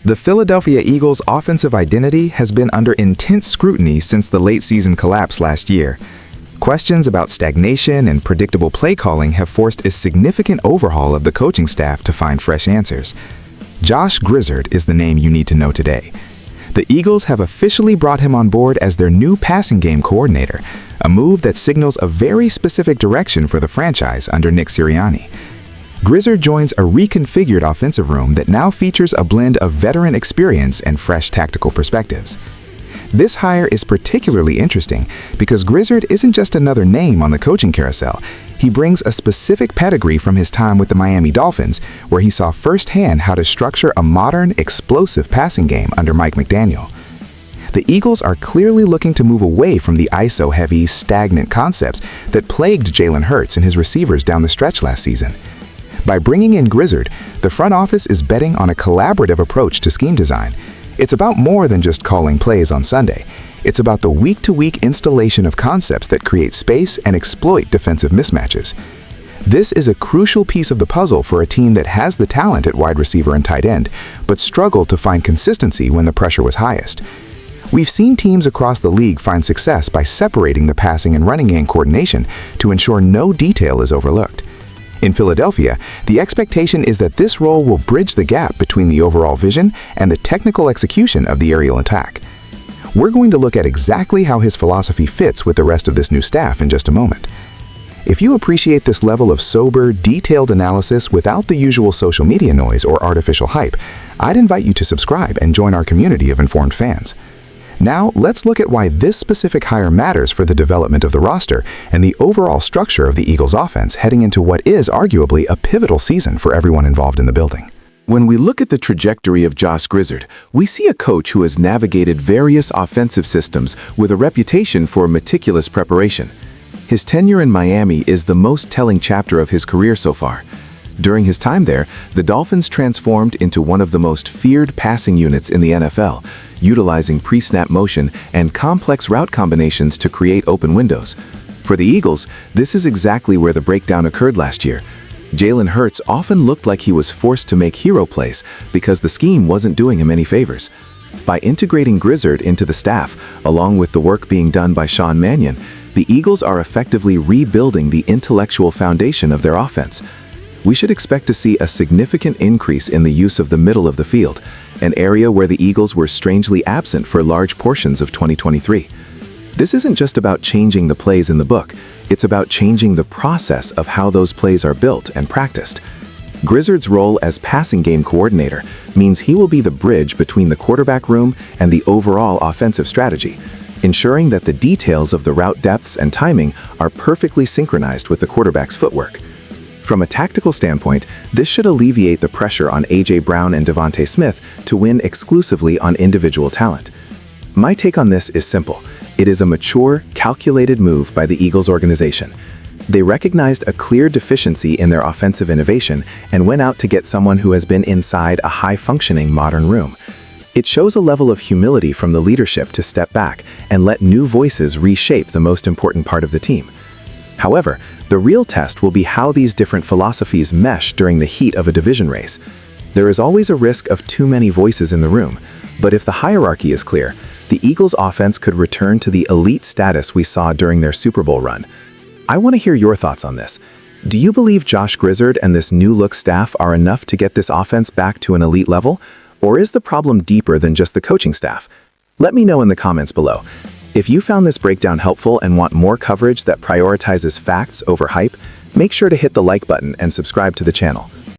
The Philadelphia Eagles' offensive identity has been under intense scrutiny since the late-season collapse last year. Questions about stagnation and predictable play calling have forced a significant overhaul of the coaching staff to find fresh answers. Josh Grizzard is the name you need to know today. The Eagles have officially brought him on board as their new passing game coordinator, a move that signals a very specific direction for the franchise under Nick Sirianni. Grizzard joins a reconfigured offensive room that now features a blend of veteran experience and fresh tactical perspectives. This hire is particularly interesting because Grizzard isn't just another name on the coaching carousel. He brings a specific pedigree from his time with the Miami Dolphins, where he saw firsthand how to structure a modern, explosive passing game under Mike McDaniel. The Eagles are clearly looking to move away from the ISO-heavy, stagnant concepts that plagued Jalen Hurts and his receivers down the stretch last season. By bringing in Grizzard, the front office is betting on a collaborative approach to scheme design. It's about more than just calling plays on Sunday. It's about the week-to-week installation of concepts that create space and exploit defensive mismatches. This is a crucial piece of the puzzle for a team that has the talent at wide receiver and tight end, but struggled to find consistency when the pressure was highest. We've seen teams across the league find success by separating the passing and running game coordination to ensure no detail is overlooked. In Philadelphia, the expectation is that this role will bridge the gap between the overall vision and the technical execution of the aerial attack. We're going to look at exactly how his philosophy fits with the rest of this new staff in just a moment. If you appreciate this level of sober, detailed analysis without the usual social media noise or artificial hype, I'd invite you to subscribe and join our community of informed fans. Now, let's look at why this specific hire matters for the development of the roster and the overall structure of the Eagles' offense heading into what is arguably a pivotal season for everyone involved in the building. When we look at the trajectory of Josh Grizzard, we see a coach who has navigated various offensive systems with a reputation for meticulous preparation. His tenure in Miami is the most telling chapter of his career so far. During his time there, the Dolphins transformed into one of the most feared passing units in the NFL, utilizing pre-snap motion and complex route combinations to create open windows. For the Eagles, this is exactly where the breakdown occurred last year. Jalen Hurts often looked like he was forced to make hero plays because the scheme wasn't doing him any favors. By integrating Grizzard into the staff, along with the work being done by Sean Mannion, the Eagles are effectively rebuilding the intellectual foundation of their offense. We should expect to see a significant increase in the use of the middle of the field, an area where the Eagles were strangely absent for large portions of 2023. This isn't just about changing the plays in the book, it's about changing the process of how those plays are built and practiced. Grizzard's role as passing game coordinator means he will be the bridge between the quarterback room and the overall offensive strategy, ensuring that the details of the route depths and timing are perfectly synchronized with the quarterback's footwork. From a tactical standpoint, this should alleviate the pressure on A.J. Brown and Devontae Smith to win exclusively on individual talent. My take on this is simple. It is a mature, calculated move by the Eagles organization. They recognized a clear deficiency in their offensive innovation and went out to get someone who has been inside a high-functioning modern room. It shows a level of humility from the leadership to step back and let new voices reshape the most important part of the team. However, the real test will be how these different philosophies mesh during the heat of a division race. There is always a risk of too many voices in the room, but if the hierarchy is clear, the Eagles' offense could return to the elite status we saw during their Super Bowl run. I want to hear your thoughts on this. Do you believe Josh Grizzard and this new-look staff are enough to get this offense back to an elite level? Or is the problem deeper than just the coaching staff? Let me know in the comments below. If you found this breakdown helpful and want more coverage that prioritizes facts over hype, make sure to hit the like button and subscribe to the channel.